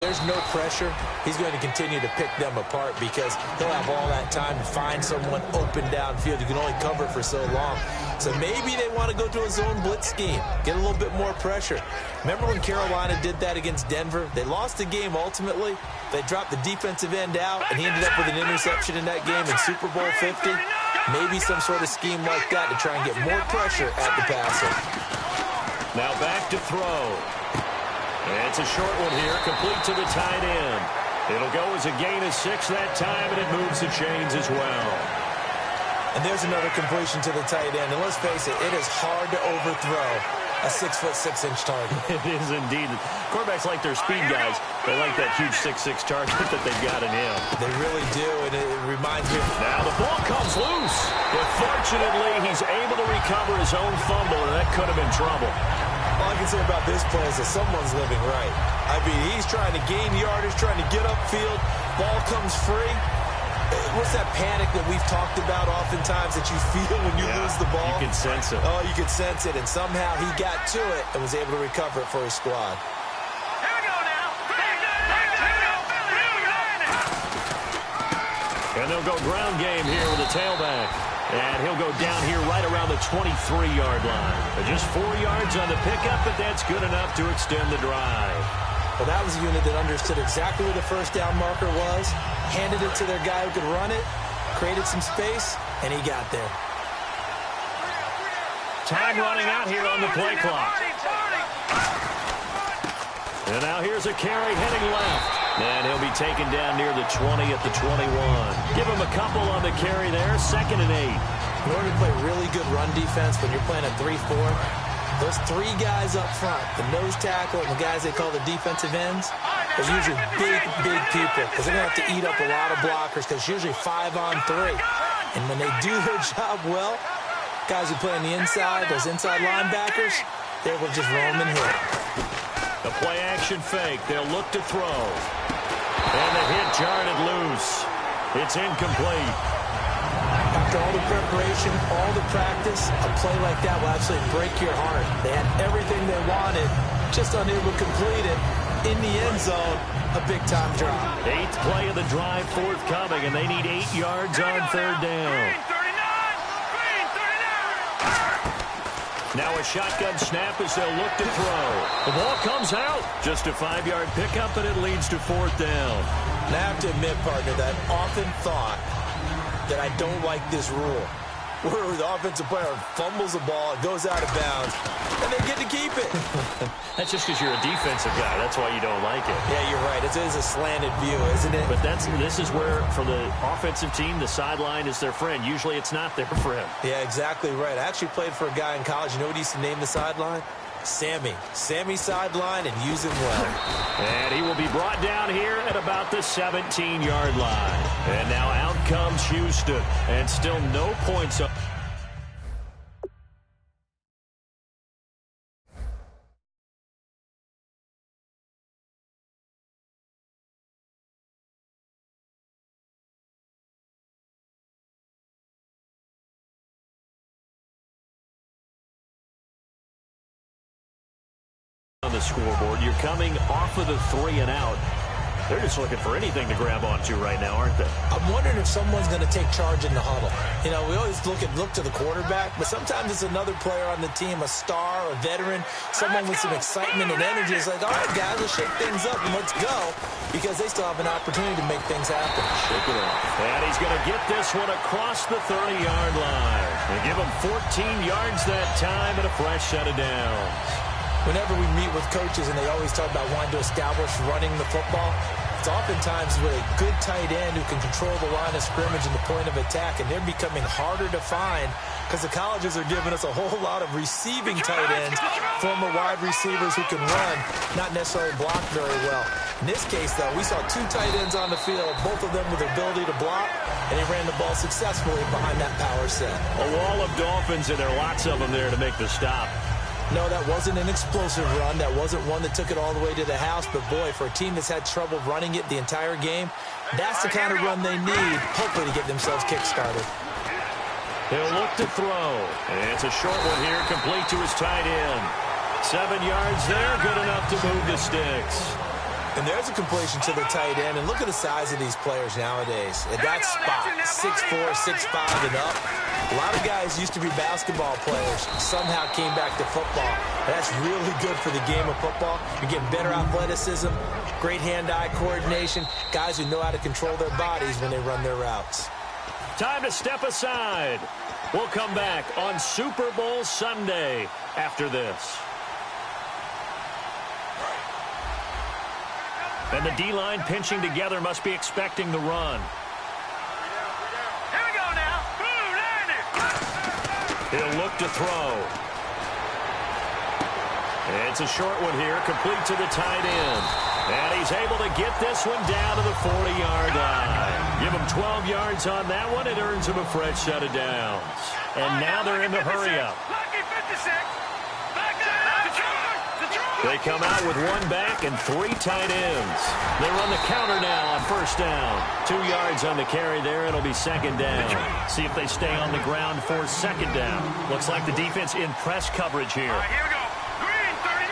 There's no pressure. He's going to continue to pick them apart because he'll have all that time to find someone open downfield. You can only cover for so long. So maybe they want to go to a zone blitz scheme, get a little bit more pressure. Remember when Carolina did that against Denver? They lost the game ultimately. They dropped the defensive end out, and he ended up with an interception in that game in Super Bowl 50. Maybe some sort of scheme like that to try and get more pressure at the passer. Now back to throw. It's a short one here, complete to the tight end. It'll go as a gain of 6 that time, and it moves the chains as well. And there's another completion to the tight end. And let's face it, it is hard to overthrow a 6'6" target. It is indeed. Quarterbacks like their speed guys. They like that huge 6'6" target that they've got in him. They really do, and it reminds me of... Now the ball comes loose. But fortunately, he's able to recover his own fumble, and that could have been trouble. All I can say about this play is that someone's living right. I mean, he's trying to gain yardage, trying to get upfield. Ball comes free. What's that panic that we've talked about oftentimes that you feel when you lose the ball? You can sense it. Oh, you can sense it. And somehow he got to it and was able to recover it for his squad. Here we go now. And they'll go ground game here with a tailback. And he'll go down here right around the 23-yard line. Just 4 yards on the pickup, but that's good enough to extend the drive. Well, that was a unit that understood exactly where the first down marker was, handed it to their guy who could run it, created some space, and he got there. Time running out here on the play clock. And now here's a carry heading left. And he'll be taken down near the 20 at the 21. Give him a couple on the carry there, 2nd and 8. In order to play really good run defense when you're playing a 3-4, those 3 guys up front, the nose tackle and the guys they call the defensive ends, are usually big people because they're going to have to eat up a lot of blockers because it's usually 5 on 3. And when they do their job well, guys who play on the inside, those inside linebackers, they will just roam and hit. The play-action fake. They'll look to throw. And the hit jarred it loose. It's incomplete. After all the preparation, all the practice, a play like that will absolutely break your heart. They had everything they wanted, just unable to complete it. In the end zone, a big-time drop. 8th play of the drive forthcoming, and they need 8 yards on 3rd down. Now a shotgun snap as they'll look to throw. The ball comes out. Just a 5-yard pickup, and it leads to 4th down. And I have to admit, partner, that I've often thought that I don't like this rule, where the offensive player fumbles the ball, it goes out of bounds, and they get to keep it. That's just because you're a defensive guy. That's why you don't like it. Yeah, you're right. It is a slanted view, isn't it? But this is where, for the offensive team, the sideline is their friend. Usually it's not there for him. Yeah, exactly right. I actually played for a guy in college. You know what he used to name the sideline? Sammy. Sammy sideline, and use him well. And he will be brought down here at about the 17-yard line. And now out comes Houston. And still no points up. On the scoreboard, you're coming off of the 3 and out. They're just looking for anything to grab onto right now, aren't they? I'm wondering if someone's going to take charge in the huddle. You know, we always look to the quarterback, but sometimes it's another player on the team, a star, a veteran, someone with some excitement and energy. It's like, all right, guys, let's shake things up and let's go, because they still have an opportunity to make things happen. Shake it up. And he's going to get this one across the 30-yard line. They give him 14 yards that time and a fresh set of downs. Whenever we meet with coaches and they always talk about wanting to establish running the football, it's oftentimes with a good tight end who can control the line of scrimmage and the point of attack, and they're becoming harder to find because the colleges are giving us a whole lot of receiving tight ends, former wide receivers who can run, not necessarily block very well. In this case, though, we saw 2 tight ends on the field, both of them with the ability to block, and he ran the ball successfully behind that power set. A wall of Dolphins, and there are lots of them there to make the stop. No, that wasn't an explosive run. That wasn't one that took it all the way to the house. But, boy, for a team that's had trouble running it the entire game, that's the kind of run they need, hopefully, to get themselves kick-started. He'll look to throw. And it's a short one here, complete to his tight end. 7 yards there, good enough to move the sticks. And there's a completion to the tight end. And look at the size of these players nowadays. At that spot, 6'4", 6'5", and up. A lot of guys used to be basketball players, somehow came back to football. That's really good for the game of football. You're getting better athleticism, great hand-eye coordination, guys who know how to control their bodies when they run their routes. Time to step aside. We'll come back on Super Bowl Sunday after this. And the D-line pinching together must be expecting the run. Here we go now. Blue line it. He'll look to throw. It's a short one here, complete to the tight end. And he's able to get this one down to the 40-yard line. Give him 12 yards on that one. It earns him a fresh set of downs. And now they're in the hurry-up. Lucky 56. They come out with one back and three tight ends. They run the counter now on first down. 2 yards on the carry there. It'll be second down. See if they stay on the ground for second down. Looks like the defense in press coverage here. All right, here we go. Green, 39.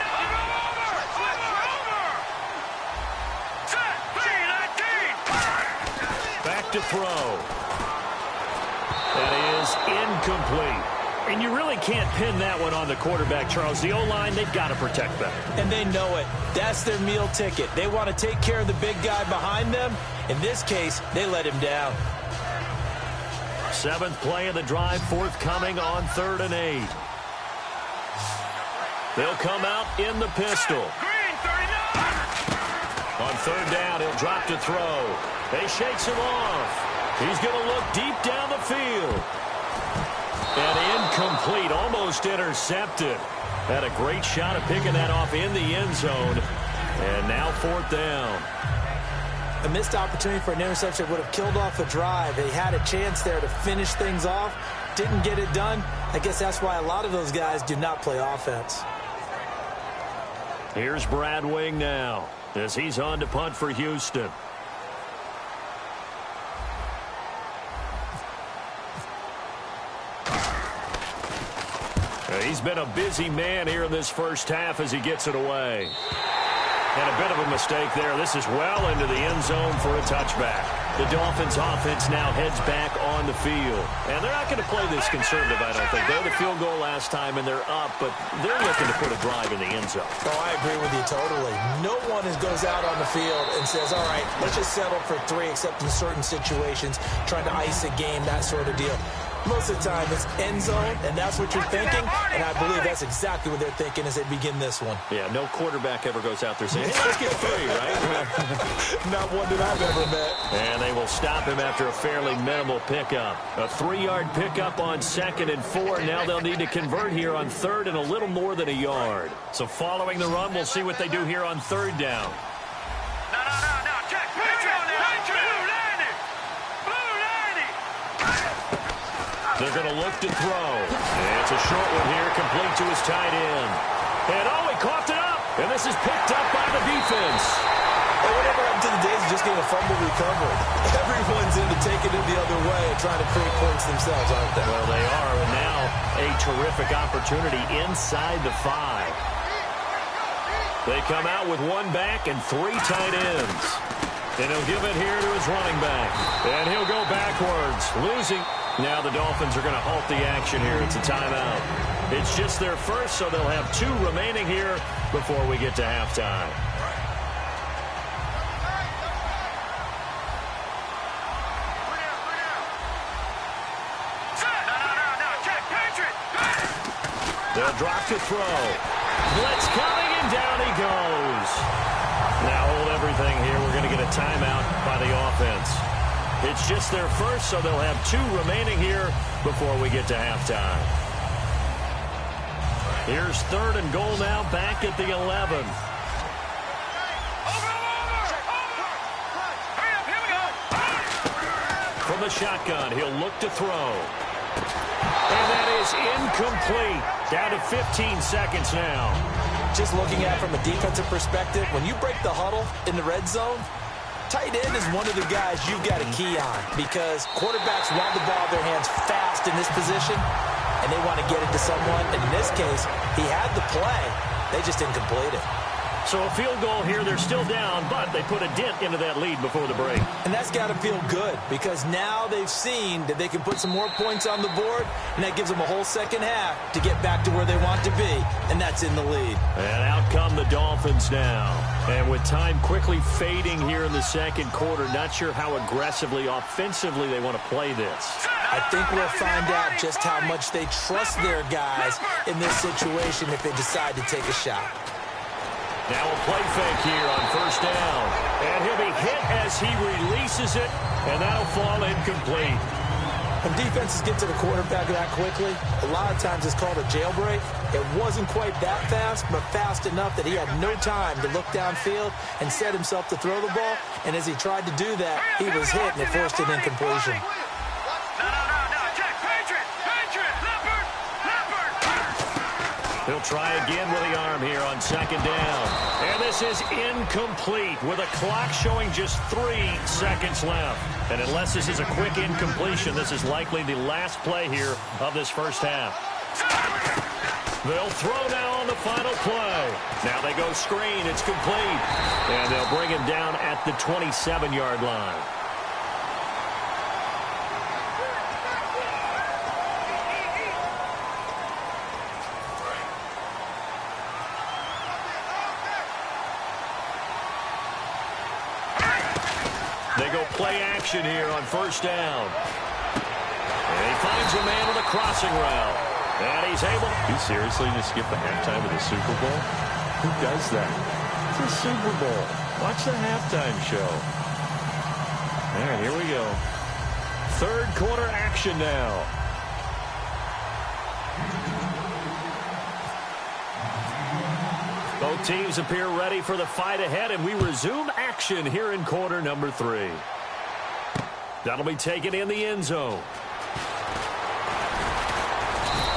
Over. Set. 19. Back to throw. That is incomplete. And you really can't pin that one on the quarterback, Charles. The O-line, they've got to protect better. And they know it. That's their meal ticket. They want to take care of the big guy behind them. In this case, they let him down. 7th play of the drive, forthcoming on 3rd and 8. They'll come out in the pistol. Green, 39. On 3rd down, he'll drop to throw. They shakes him off. He's going to look deep down the field. And incomplete, almost intercepted. Had a great shot of picking that off in the end zone. And now 4th down. A missed opportunity for an interception would have killed off a drive. They had a chance there to finish things off. Didn't get it done. I guess that's why a lot of those guys do not play offense. Here's Brad Wing now as he's on to punt for Houston. He's been a busy man here in this first half as he gets it away. And a bit of a mistake there. This is well into the end zone for a touchback. The Dolphins offense now heads back on the field. And they're not going to play this conservative, I don't think. They had a field goal last time, and they're up, but they're looking to put a drive in the end zone. Oh, I agree with you totally. No one goes out on the field and says, all right, let's just settle for 3, except in certain situations, trying to ice a game, that sort of deal. Most of the time, it's end zone, and that's what you're thinking, and I believe that's exactly what they're thinking as they begin this one. Yeah, no quarterback ever goes out there saying, hey, let's get 3, right? Not one that I've ever met. And they will stop him after a fairly minimal pickup. A 3-yard pickup on 2nd and 4. Now they'll need to convert here on 3rd and a little more than a yard. So following the run, we'll see what they do here on 3rd down. No. Check. Blue lining. They're going to look to throw. It's a short one here, complete to his tight end. And he coughed it up. And this is picked up by the defense. Hey, whatever happened to the days of just getting a fumble recovery? Everyone's into taking it the other way and trying to create points themselves, aren't they? Well, they are. And now a terrific opportunity inside the 5. They come out with 1 back and 3 tight ends. And he'll give it here to his running back. And he'll go backwards, losing. Now the Dolphins are going to halt the action here. It's a timeout. It's just their first, so they'll have 2 remaining here before we get to halftime. They'll drop to throw. Blitz coming, and down he goes. Now hold everything here. We're going to get a timeout by the offense. It's just their first, so they'll have 2 remaining here before we get to halftime. Here's 3rd and goal now, back at the 11. From the shotgun, he'll look to throw. And that is incomplete. Down to 15 seconds now. Just looking at it from a defensive perspective, when you break the huddle in the red zone, tight end is one of the guys you've got a key on because quarterbacks want the ball in their hands fast in this position, and they want to get it to someone. And in this case, he had the play. They just didn't complete it. So a field goal here, they're still down, but they put a dent into that lead before the break. And that's got to feel good because now they've seen that they can put some more points on the board, and that gives them a whole second half to get back to where they want to be, and that's in the lead. And out come the Dolphins now. And with time quickly fading here in the second quarter, not sure how aggressively, offensively they want to play this. I think we'll find out just how much they trust their guys in this situation if they decide to take a shot. Now a play fake here on first down. And he'll be hit as he releases it, and that'll fall incomplete. When defenses get to the quarterback that quickly, a lot of times it's called a jailbreak. It wasn't quite that fast, but fast enough that he had no time to look downfield and set himself to throw the ball. And as he tried to do that, he was hit, and it forced an incompletion. He'll try again with the arm here on second down. And this is incomplete with a clock showing just 3 seconds left. And unless this is a quick incompletion, this is likely the last play here of this first half. They'll throw now on the final play. Now they go screen. It's complete. And they'll bring him down at the 27-yard line. They go play action here on first down. And he finds a man with a crossing route. And he's able... You seriously just skip the halftime of the Super Bowl? Who does that? It's a Super Bowl. Watch the halftime show. All right, here we go. Third quarter action now. Both teams appear ready for the fight ahead, and we resume action here in quarter number 3. That'll be taken in the end zone.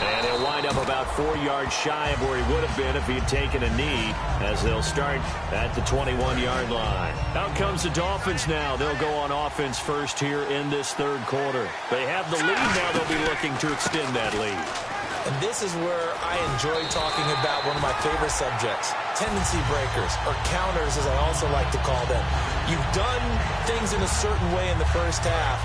And he'll wind up about 4 yards shy of where he would have been if he had taken a knee, as they'll start at the 21-yard line. Out comes the Dolphins now. They'll go on offense first here in this third quarter. They have the lead now. They'll be looking to extend that lead. And this is where I enjoy talking about one of my favorite subjects, tendency breakers, or counters as I also like to call them. You've done things in a certain way in the first half,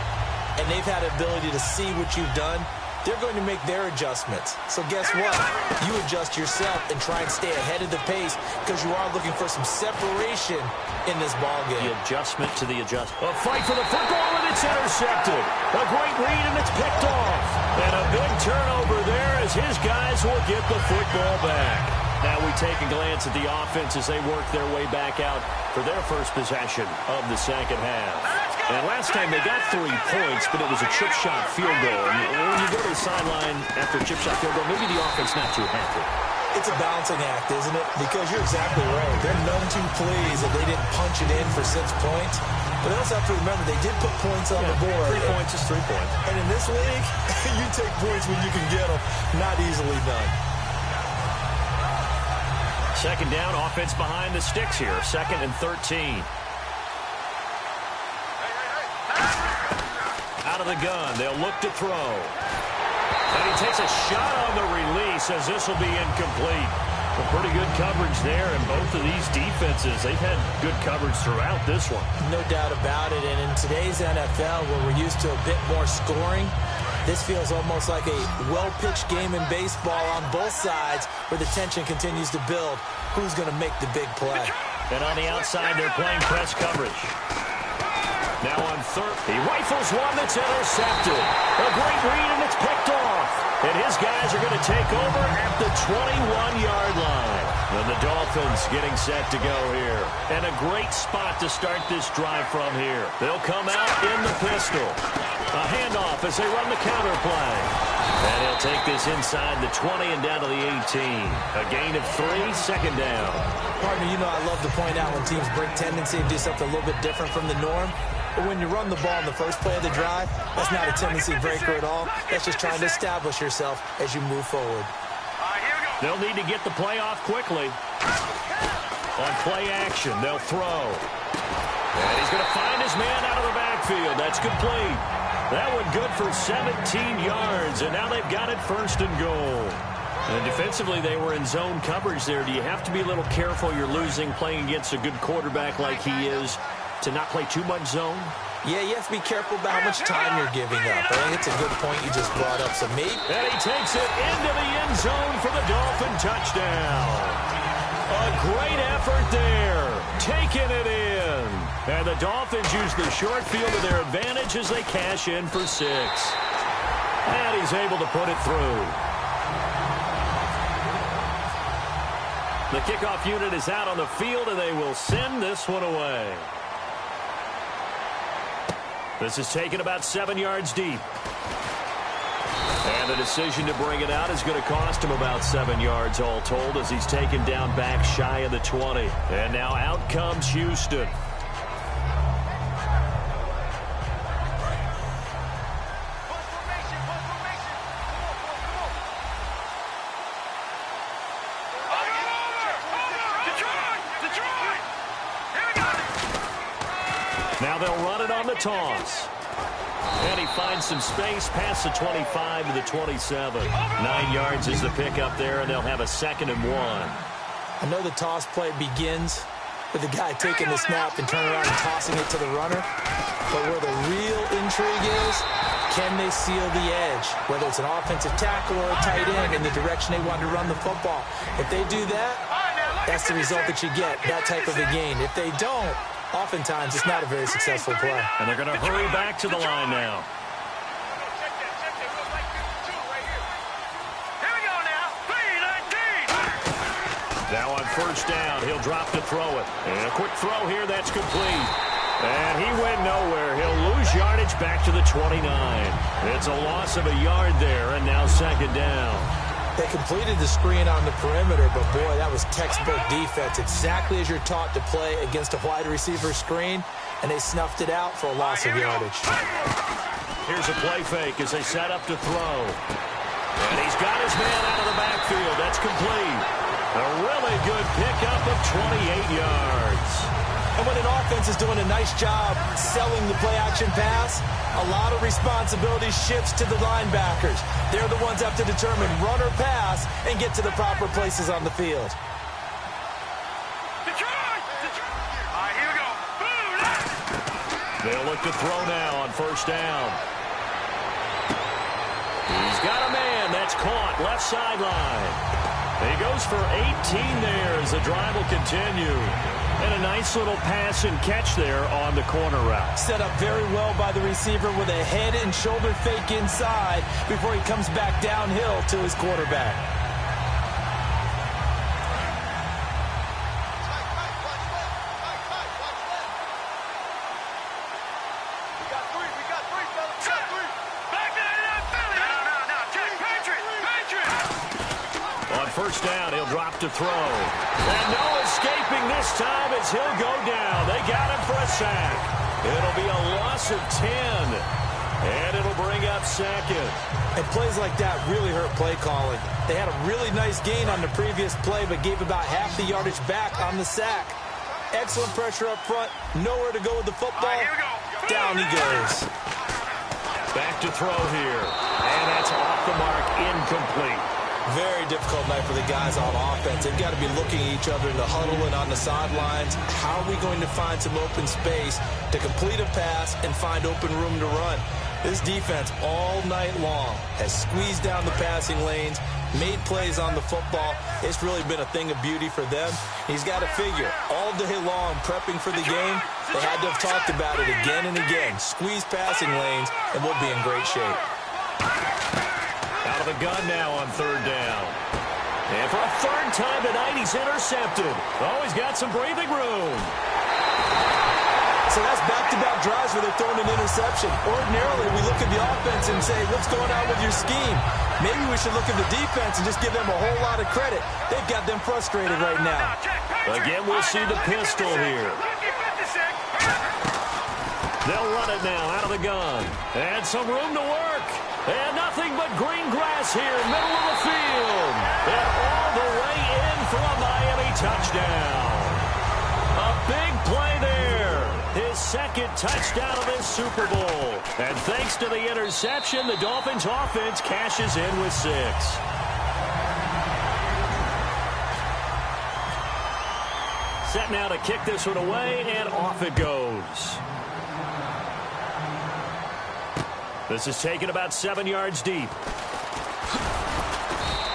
and they've had the ability to see what you've done. They're going to make their adjustments. So guess what? You adjust yourself and try and stay ahead of the pace because you are looking for some separation in this ballgame. The adjustment to the adjustment. A fight for the football, and it's intercepted. A great read, and it's picked off. And a big turnover there as his guys will get the football back. Now we take a glance at the offense as they work their way back out for their first possession of the second half. And last time they got 3 points, but it was a chip shot field goal. And when you go to the sideline after a chip shot field goal, maybe the offense not too happy. It's a balancing act, isn't it? Because you're exactly right. They're none too pleased that they didn't punch it in for 6 points. But they also have to remember they did put points on the board. 3 points is 3 points. And in this league, you take points when you can get them. Not easily done. Second down, offense behind the sticks here. 2nd and 13. Out of the gun, they'll look to throw. And he takes a shot on the release as this will be incomplete. Well, pretty good coverage there, and both of these defenses, they've had good coverage throughout this one. No doubt about it, and in today's NFL, where we're used to a bit more scoring, this feels almost like a well-pitched game in baseball on both sides where the tension continues to build. Who's going to make the big play? And on the outside, they're playing press coverage. Now on third, he rifles one that's intercepted. A great read, and it's picked off. And his guys are going to take over at the 21-yard line. And the Dolphins getting set to go here. And a great spot to start this drive from here. They'll come out in the pistol. A handoff as they run the counter play. And he'll take this inside the 20 and down to the 18. A gain of 3, second down. Partner, you know I love to point out when teams break tendency and do something a little bit different from the norm. But when you run the ball in the first play of the drive, that's not a tendency breaker at all. That's just trying to establish yourself as you move forward. They'll need to get the play off quickly. On play action, they'll throw. And he's going to find his man out of the backfield. That's complete. That one good for 17 yards, and now they've got it 1st and goal. And defensively, they were in zone coverage there. Do you have to be a little careful? You're losing playing against a good quarterback like he is to not play too much zone? Yeah, you have to be careful about how much time you're giving up. I think it's a good point you just brought up. So maybe... And he takes it into the end zone for the Dolphin touchdown. A great effort there, taking it in. And the Dolphins use the short field to their advantage as they cash in for 6. And he's able to put it through. The kickoff unit is out on the field, and they will send this one away. This is taken about 7 yards deep. And the decision to bring it out is going to cost him about 7 yards all told as he's taken down back shy of the 20. And now out comes Houston. Now they'll run it on the toss. And he finds some space past the 25 to the 27. 9 yards is the pickup there, and they'll have a 2nd and 1. I know the toss play begins with the guy taking the snap and turning around and tossing it to the runner. But where the real intrigue is, can they seal the edge? Whether it's an offensive tackle or a tight end in the direction they want to run the football. If they do that, that's the result that you get, that type of a gain. If they don't, oftentimes it's not a very successful play. And they're going to hurry back to the line now. Now on first down, he'll drop to throw it. And a quick throw here, that's complete. And he went nowhere. He'll lose yardage back to the 29. It's a loss of a yard there, and now 2nd down. They completed the screen on the perimeter, but boy, that was textbook defense. Exactly as you're taught to play against a wide receiver screen, and they snuffed it out for a loss of yardage. Here's a play fake as they set up to throw. And he's got his man out of the backfield. That's complete. A really good pickup of 28 yards. And when an offense is doing a nice job selling the play-action pass, a lot of responsibility shifts to the linebackers. They're the ones that have to determine run or pass and get to the proper places on the field. Here we go. They'll look to throw now on first down. He's got a man. That's caught. Left sideline. He goes for 18 there as the drive will continue. And a nice little pass and catch there on the corner route. Set up very well by the receiver with a head and shoulder fake inside before he comes back downhill to his quarterback. First down, he'll drop to throw. And no escaping this time as he'll go down. They got him for a sack. It'll be a loss of 10. And it'll bring up 2nd. And plays like that really hurt play calling. They had a really nice gain on the previous play, but gave about half the yardage back on the sack. Excellent pressure up front. Nowhere to go with the football. Down he goes. Back to throw here. And that's off the mark, incomplete. Very difficult night for the guys on offense. They've got to be looking at each other in the huddle and on the sidelines. How are we going to find some open space to complete a pass and find open room to run? This defense all night long has squeezed down the passing lanes, made plays on the football. It's really been a thing of beauty for them. He's got to figure all day long prepping for the game. They had to have talked about it again and again. Squeeze passing lanes and we'll be in great shape. Out of the gun now on third down. And for a third time tonight, he's intercepted. Oh, he's got some breathing room. So that's back-to-back drives where they're throwing an interception. Ordinarily, we look at the offense and say, what's going on with your scheme? Maybe we should look at the defense and just give them a whole lot of credit. They've got them frustrated right now. Again, we'll see the pistol here. They'll run it now out of the gun. And some room to work. And nothing but green grass here, middle of the field. And all the way in for a Miami touchdown. A big play there. His 2nd touchdown of this Super Bowl. And thanks to the interception, the Dolphins offense cashes in with 6. set now to kick this one away, and off it goes. This is taken about 7 yards deep.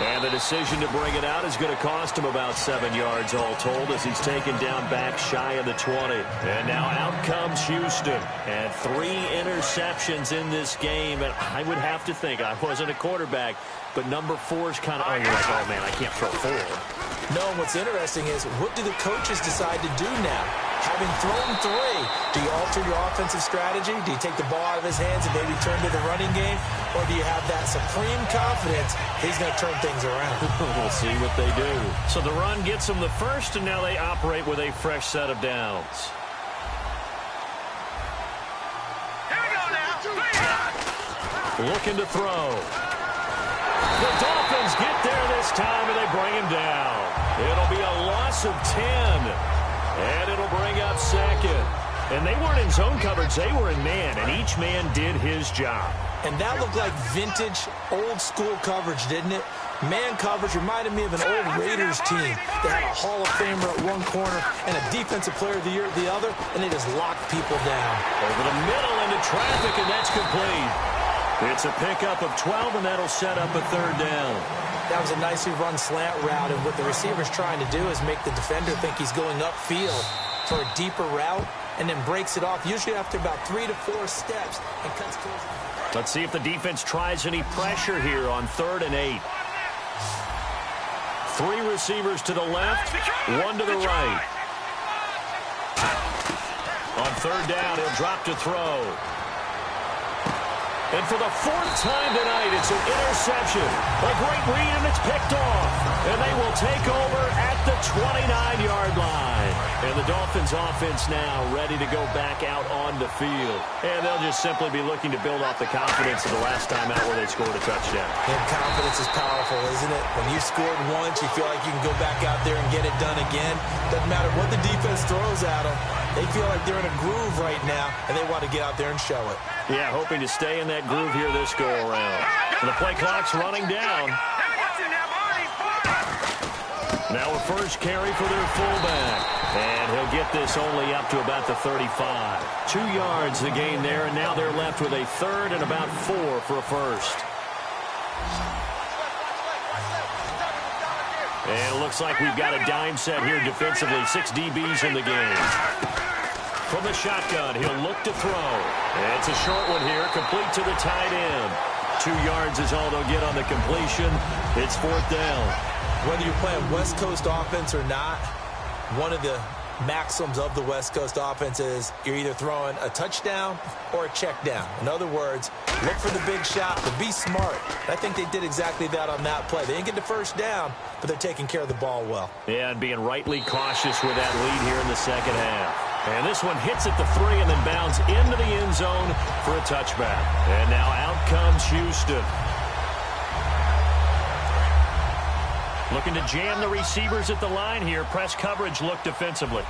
And the decision to bring it out is going to cost him about 7 yards all told as he's taken down back shy of the 20. And now out comes Houston. And 3 interceptions in this game. And I would have to think, I wasn't a quarterback, but number 4 is kind of, oh, you're like, oh, man, I can't throw 4. No, and what's interesting is, what do the coaches decide to do now? Having thrown 3, do you alter your offensive strategy? Do you take the ball out of his hands and maybe turn to the running game? Or do you have that supreme confidence he's going to turn things around? We'll see what they do. So the run gets them the first, and now they operate with a fresh set of downs. Here we go now. Looking to throw. The Dolphins get there this time, and they bring him down. It'll be a loss of 10. And it'll bring up second. And they weren't in zone coverage. They were in man, and each man did his job. And that looked like vintage, old-school coverage, didn't it? Man coverage reminded me of an old Raiders team. They had a Hall of Famer at one corner and a Defensive Player of the Year at the other, and they just locked people down. Over the middle into traffic, and that's complete. It's a pickup of 12, and that'll set up a 3rd down. That was a nicely run slant route, and what the receiver's trying to do is make the defender think he's going upfield for a deeper route, and then breaks it off, usually after about 3 to 4 steps, and cuts towards the... Let's see if the defense tries any pressure here on 3rd and 8. 3 receivers to the left, 1 to the right. On 3rd down, he'll drop to throw. And for the 4th time tonight, it's an interception. A great read, and it's picked off. And they will take over at the 29-yard line. And the Dolphins offense now ready to go back out on the field. And they'll just simply be looking to build off the confidence of the last time out where they scored a touchdown. And confidence is powerful, isn't it? When you scored once, you feel like you can go back out there and get it done again. Doesn't matter what the defense throws at them. They feel like they're in a groove right now, and they want to get out there and show it. Yeah, hoping to stay in that groove here this go-around. And the play clock's running down. Now a first carry for their fullback. And he'll get this only up to about the 35. 2 yards the gain there, and now they're left with a 3rd and about 4 for a first. And it looks like we've got a dime set here defensively. 6 DBs in the game. From the shotgun, he'll look to throw. And it's a short one here, complete to the tight end. 2 yards is all they'll get on the completion. It's 4th down. Whether you're playing West Coast offense or not, one of the maxims of the West Coast offense is you're either throwing a touchdown or a check down. In other words, look for the big shot, but be smart. I think they did exactly that on that play. They didn't get the first down, but they're taking care of the ball well. Yeah, and being rightly cautious with that lead here in the second half. And this one hits at the 3 and then bounds into the end zone for a touchback. And now out comes Houston. Looking to jam the receivers at the line here. Press coverage look defensively.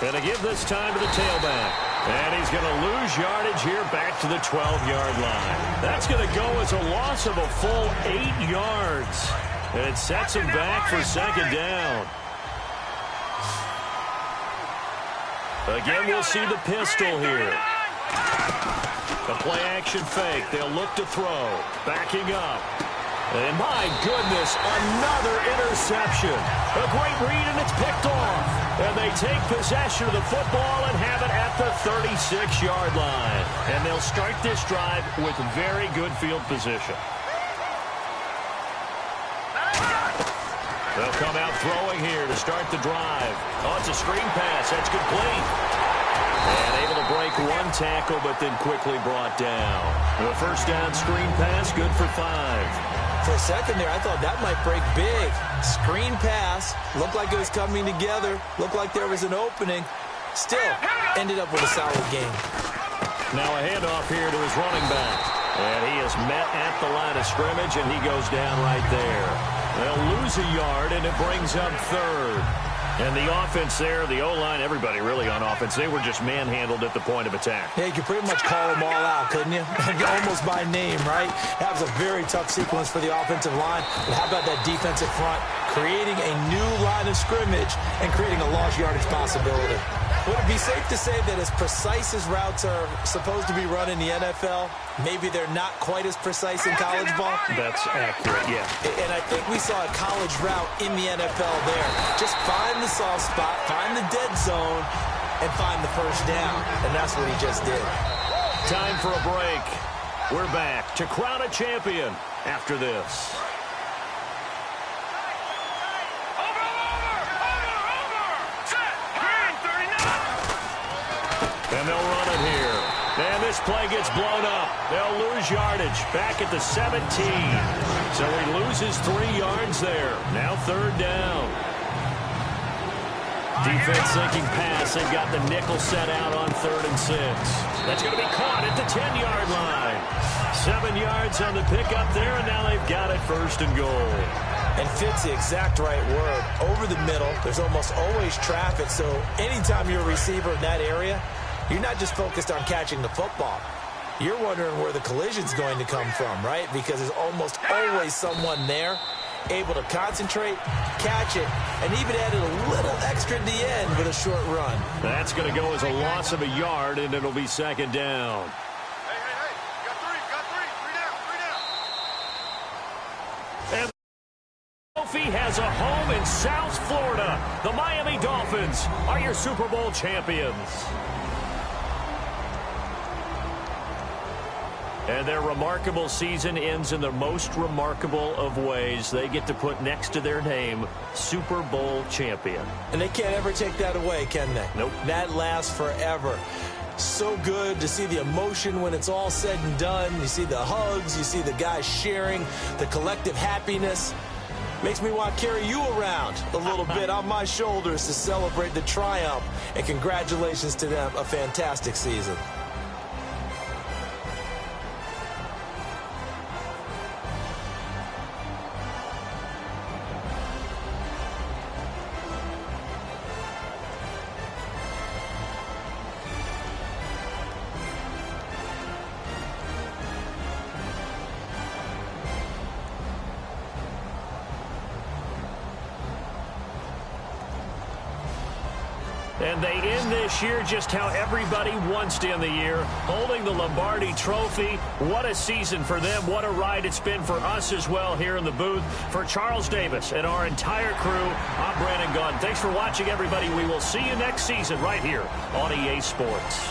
And to give this time to the tailback. And he's going to lose yardage here back to the 12-yard line. That's going to go as a loss of a full 8 yards. And it sets him back for 2nd down. Again, we'll see the pistol here. The play-action fake. They'll look to throw. Backing up. And my goodness, another interception. A great read, and it's picked off. And they take possession of the football and have it at the 36-yard line. And they'll start this drive with very good field position. They'll come out throwing here to start the drive. Oh, it's a screen pass. That's complete. And able to break 1 tackle, but then quickly brought down. The first down screen pass, good for 5. For a second there, I thought that might break big. Screen pass. Looked like it was coming together. Looked like there was an opening. Still, ended up with a solid game. Now a handoff here to his running back. And he is met at the line of scrimmage, and he goes down right there. They'll lose a yard, and it brings up 3rd. And the offense there, the O-line, everybody really on offense, they were just manhandled at the point of attack. Yeah, you could pretty much call them all out, couldn't you? Almost by name, right? That was a very tough sequence for the offensive line. But how about that defensive front? Creating a new line of scrimmage and creating a lost yardage possibility. Would it be safe to say that as precise as routes are supposed to be run in the NFL, maybe they're not quite as precise in college ball? That's accurate, yeah. And I think we saw a college route in the NFL there. Just find the soft spot, find the dead zone, and find the first down. And that's what he just did. Time for a break. We're back to crown a champion after this. And they'll run it here. And this play gets blown up. They'll lose yardage back at the 17. So he loses 3 yards there. Now third down. Defense thinking pass. They've got the nickel set out on 3rd and 6. That's going to be caught at the 10-yard line. 7 yards on the pickup there, and now they've got it 1st and goal. And fit's the exact right word. Over the middle, there's almost always traffic, so anytime you're a receiver in that area, you're not just focused on catching the football. You're wondering where the collision's going to come from, right? Because there's almost always someone there able to concentrate, catch it, and even added a little extra at the end with a short run. That's going to go as a loss of a yard, and it'll be 2nd down. Hey, got three. And the trophy has a home in South Florida. The Miami Dolphins are your Super Bowl champions. And their remarkable season ends in the most remarkable of ways. They get to put next to their name, Super Bowl champion. And they can't ever take that away, can they? Nope. That lasts forever. So good to see the emotion when it's all said and done. You see the hugs, you see the guys sharing, the collective happiness. Makes me want to carry you around a little bit on my shoulders to celebrate the triumph. And congratulations to them, a fantastic season. And they end this year just how everybody wants to end the year, holding the Lombardi Trophy. What a season for them. What a ride it's been for us as well here in the booth. For Charles Davis and our entire crew, I'm Brandon Gunn. Thanks for watching, everybody. We will see you next season right here on EA Sports.